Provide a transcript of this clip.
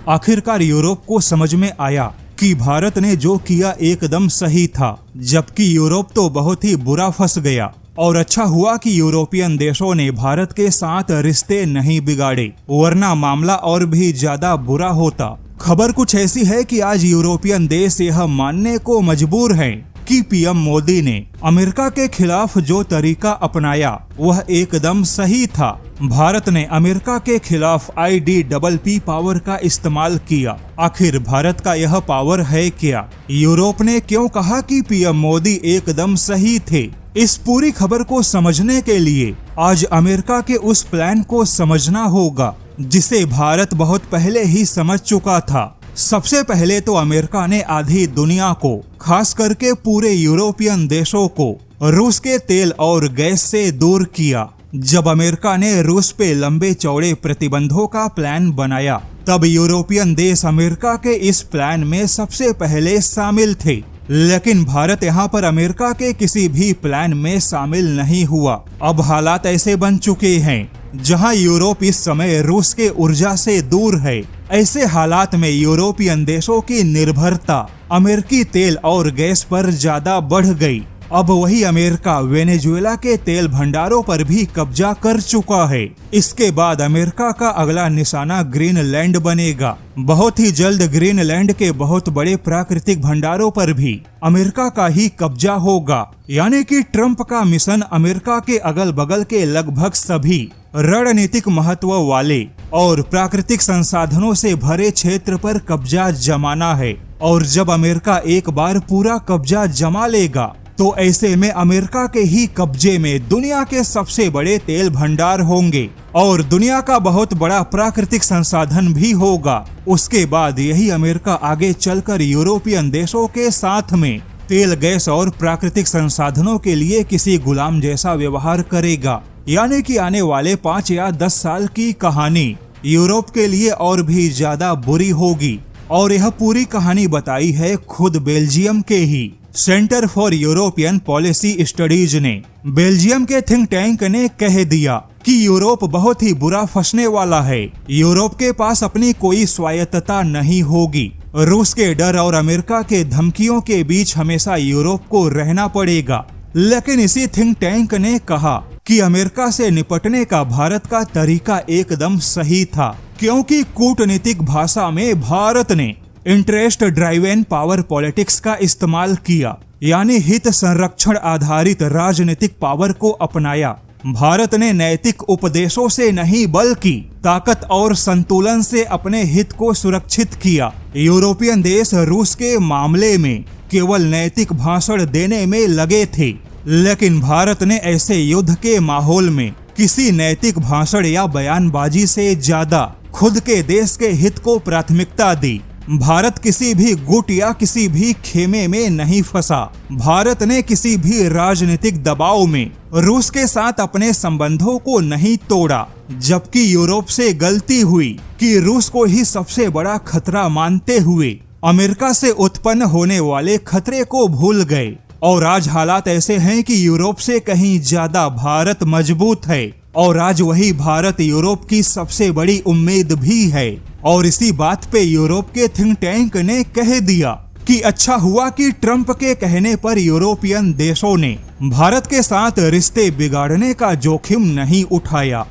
आखिरकार यूरोप को समझ में आया कि भारत ने जो किया एकदम सही था, जबकि यूरोप तो बहुत ही बुरा फंस गया। और अच्छा हुआ कि यूरोपियन देशों ने भारत के साथ रिश्ते नहीं बिगाड़े, वरना मामला और भी ज्यादा बुरा होता। खबर कुछ ऐसी है कि आज यूरोपियन देश यह मानने को मजबूर हैं कि पीएम मोदी ने अमेरिका के खिलाफ जो तरीका अपनाया वह एकदम सही था। भारत ने अमेरिका के खिलाफ IDPP पावर का इस्तेमाल किया। आखिर भारत का यह पावर है क्या? यूरोप ने क्यों कहा कि पीएम मोदी एकदम सही थे? इस पूरी खबर को समझने के लिए आज अमेरिका के उस प्लान को समझना होगा जिसे भारत बहुत पहले ही समझ चुका था। सबसे पहले तो अमेरिका ने आधी दुनिया को, खास करके पूरे यूरोपियन देशों को, रूस के तेल और गैस से दूर किया। जब अमेरिका ने रूस पे लंबे चौड़े प्रतिबंधों का प्लान बनाया, तब यूरोपियन देश अमेरिका के इस प्लान में सबसे पहले शामिल थे। लेकिन भारत यहाँ पर अमेरिका के किसी भी प्लान में शामिल नहीं हुआ। अब हालात ऐसे बन चुके हैं जहाँ यूरोप इस समय रूस के ऊर्जा से दूर है। ऐसे हालात में यूरोपियन देशों की निर्भरता अमेरिकी तेल और गैस पर ज्यादा बढ़ गई। अब वही अमेरिका वेनेजुएला के तेल भंडारों पर भी कब्जा कर चुका है। इसके बाद अमेरिका का अगला निशाना ग्रीनलैंड बनेगा। बहुत ही जल्द ग्रीनलैंड के बहुत बड़े प्राकृतिक भंडारों पर भी अमेरिका का ही कब्जा होगा। यानी कि ट्रंप का मिशन अमेरिका के अगल बगल के लगभग सभी रणनीतिक महत्व वाले और प्राकृतिक संसाधनों से भरे क्षेत्र पर कब्जा जमाना है। और जब अमेरिका एक बार पूरा कब्जा जमा लेगा तो ऐसे में अमेरिका के ही कब्जे में दुनिया के सबसे बड़े तेल भंडार होंगे और दुनिया का बहुत बड़ा प्राकृतिक संसाधन भी होगा। उसके बाद यही अमेरिका आगे चलकर यूरोपियन देशों के साथ में तेल, गैस और प्राकृतिक संसाधनों के लिए किसी गुलाम जैसा व्यवहार करेगा। यानी कि आने वाले 5 या 10 साल की कहानी यूरोप के लिए और भी ज्यादा बुरी होगी। और यह पूरी कहानी बताई है खुद बेल्जियम के ही centre for European policy studies ने। बेल्जियम के थिंक टैंक ने कह दिया कि यूरोप बहुत ही बुरा फंसने वाला है। यूरोप के पास अपनी कोई स्वायत्तता नहीं होगी। रूस के डर और अमेरिका के धमकियों के बीच हमेशा यूरोप को रहना पड़ेगा। लेकिन इसी थिंक टैंक ने कहा कि अमेरिका से निपटने का भारत का तरीका एकदम सही था, क्योंकि कूटनीतिक भाषा में भारत ने इंटरेस्ट ड्राइवन पावर पॉलिटिक्स का इस्तेमाल किया, यानी हित संरक्षण आधारित राजनीतिक पावर को अपनाया। भारत ने नैतिक उपदेशों से नहीं बल्कि ताकत और संतुलन से अपने हित को सुरक्षित किया। यूरोपियन देश रूस के मामले में केवल नैतिक भाषण देने में लगे थे, लेकिन भारत ने ऐसे युद्ध के माहौल में किसी नैतिक भाषण या बयानबाजी से ज्यादा खुद के देश के हित को प्राथमिकता दी। भारत किसी भी गुट या किसी भी खेमे में नहीं फंसा। भारत ने किसी भी राजनीतिक दबाव में रूस के साथ अपने संबंधों को नहीं तोड़ा, जबकि यूरोप से गलती हुई कि रूस को ही सबसे बड़ा खतरा मानते हुए अमेरिका से उत्पन्न होने वाले खतरे को भूल गए। और आज हालात ऐसे हैं कि यूरोप से कहीं ज्यादा भारत मजबूत है और आज वही भारत यूरोप की सबसे बड़ी उम्मीद भी है। और इसी बात पे यूरोप के थिंक टैंक ने कह दिया कि अच्छा हुआ कि ट्रंप के कहने पर यूरोपियन देशों ने भारत के साथ रिश्ते बिगाड़ने का जोखिम नहीं उठाया।